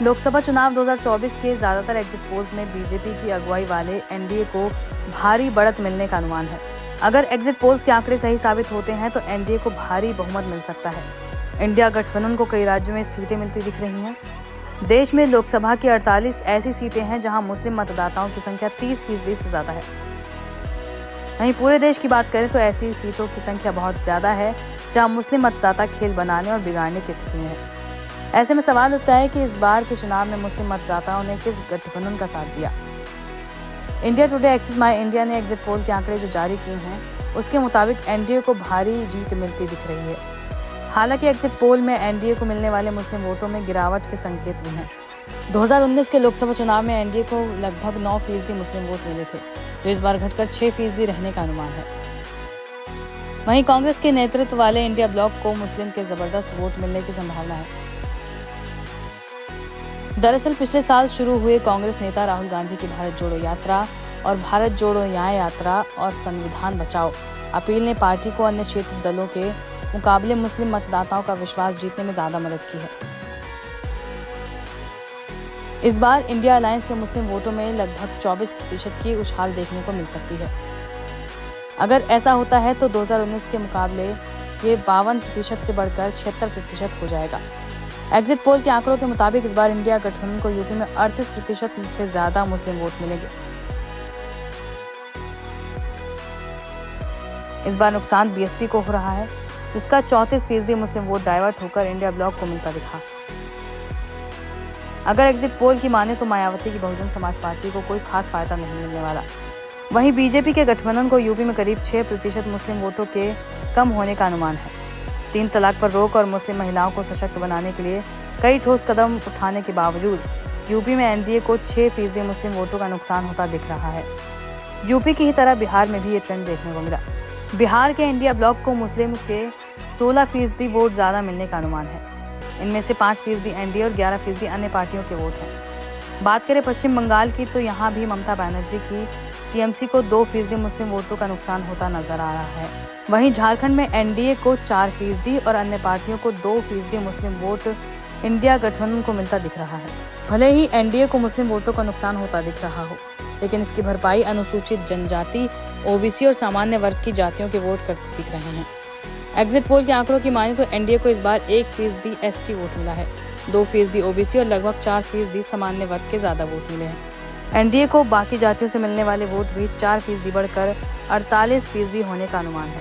लोकसभा चुनाव 2024 के ज्यादातर एग्जिट पोल्स में बीजेपी की अगुवाई वाले एनडीए को भारी बढ़त मिलने का अनुमान है। अगर एग्जिट पोल्स के आंकड़े सही साबित होते हैं तो एनडीए को भारी बहुमत मिल सकता है। इंडिया गठबंधन को कई राज्यों में सीटें मिलती दिख रही हैं। देश में लोकसभा की 48 ऐसी सीटें हैं जहां मुस्लिम मतदाताओं की संख्या 30% से ज्यादा है। वहीं पूरे देश की बात करें तो ऐसी सीटों की संख्या बहुत ज्यादा है जहां मुस्लिम मतदाता खेल बनाने और बिगाड़ने की स्थिति में है। ऐसे में सवाल उठता है कि इस बार के चुनाव में मुस्लिम मतदाताओं ने किस गठबंधन का साथ दिया। इंडिया टुडे एक्सिस माई इंडिया ने एग्जिट पोल के आंकड़े जो जारी किए हैं उसके मुताबिक एनडीए को भारी जीत मिलती दिख रही है। हालांकि एग्जिट पोल में एनडीए को मिलने वाले मुस्लिम वोटों में गिरावट के संकेत भी हैं। 2019 के लोकसभा चुनाव में एनडीए को लगभग 9% मुस्लिम वोट मिले थे, जो इस बार घटकर 6% रहने का अनुमान है। वहीं कांग्रेस के नेतृत्व वाले इंडिया ब्लॉक को मुस्लिम के जबरदस्त वोट मिलने की संभावना है। दरअसल पिछले साल शुरू हुए कांग्रेस नेता राहुल गांधी की भारत जोड़ो यात्रा और भारत जोड़ो न्याय यात्रा और संविधान बचाओ अपील ने पार्टी को अन्य क्षेत्रीय दलों के मुकाबले मुस्लिम मतदाताओं का विश्वास जीतने में ज्यादा मदद की है। इस बार इंडिया अलायंस के मुस्लिम वोटों में लगभग 24% की उछाल देखने को मिल सकती है। अगर ऐसा होता है तो 2019 के मुकाबले ये 52% से बढ़कर 76% हो जाएगा। एग्जिट पोल के आंकड़ों के मुताबिक इस बार इंडिया गठबंधन को यूपी में 38% से ज्यादा मुस्लिम वोट मिलेंगे। इस बार नुकसान बीएसपी को हो रहा है, जिसका 34% मुस्लिम वोट डाइवर्ट होकर इंडिया ब्लॉक को मिलता दिखा। अगर एग्जिट पोल की माने तो मायावती की बहुजन समाज पार्टी को कोई खास फायदा नहीं मिलने वाला। वहीं बीजेपी के गठबंधन को यूपी में करीब 6% मुस्लिम वोटों के कम होने का अनुमान है। 3 तलाक पर रोक और मुस्लिम महिलाओं को सशक्त बनाने के लिए कई ठोस कदम उठाने के बावजूद यूपी में एनडीए को 6% मुस्लिम वोटों का नुकसान होता दिख रहा है। यूपी की ही तरह बिहार में भी ये ट्रेंड देखने को मिला। बिहार के इंडिया ब्लॉक को मुस्लिम के 16% वोट ज्यादा मिलने का अनुमान है। इनमें से 5% एनडीए और 11% अन्य पार्टियों के वोट हैं। बात करें पश्चिम बंगाल की तो यहाँ भी ममता बनर्जी की टीएमसी को 2% मुस्लिम वोटों का नुकसान होता नजर आ रहा है। वहीं झारखंड में एनडीए को 4% और अन्य पार्टियों को 2% मुस्लिम वोट इंडिया गठबंधन को मिलता दिख रहा है। भले ही एनडीए को मुस्लिम वोटों का नुकसान होता दिख रहा हो, लेकिन इसकी भरपाई अनुसूचित जनजाति, ओबीसी और सामान्य वर्ग की जातियों के वोट करते दिख रहे हैं। एग्जिट पोल के आंकड़ों की माने तो एनडीए को इस बार 1% एसटी वोट मिला है, 2% ओबीसी और लगभग 4% सामान्य वर्ग के ज्यादा वोट मिले हैं। एनडीए को बाकी जातियों से मिलने वाले वोट भी 4% बढ़कर 48% होने का अनुमान है।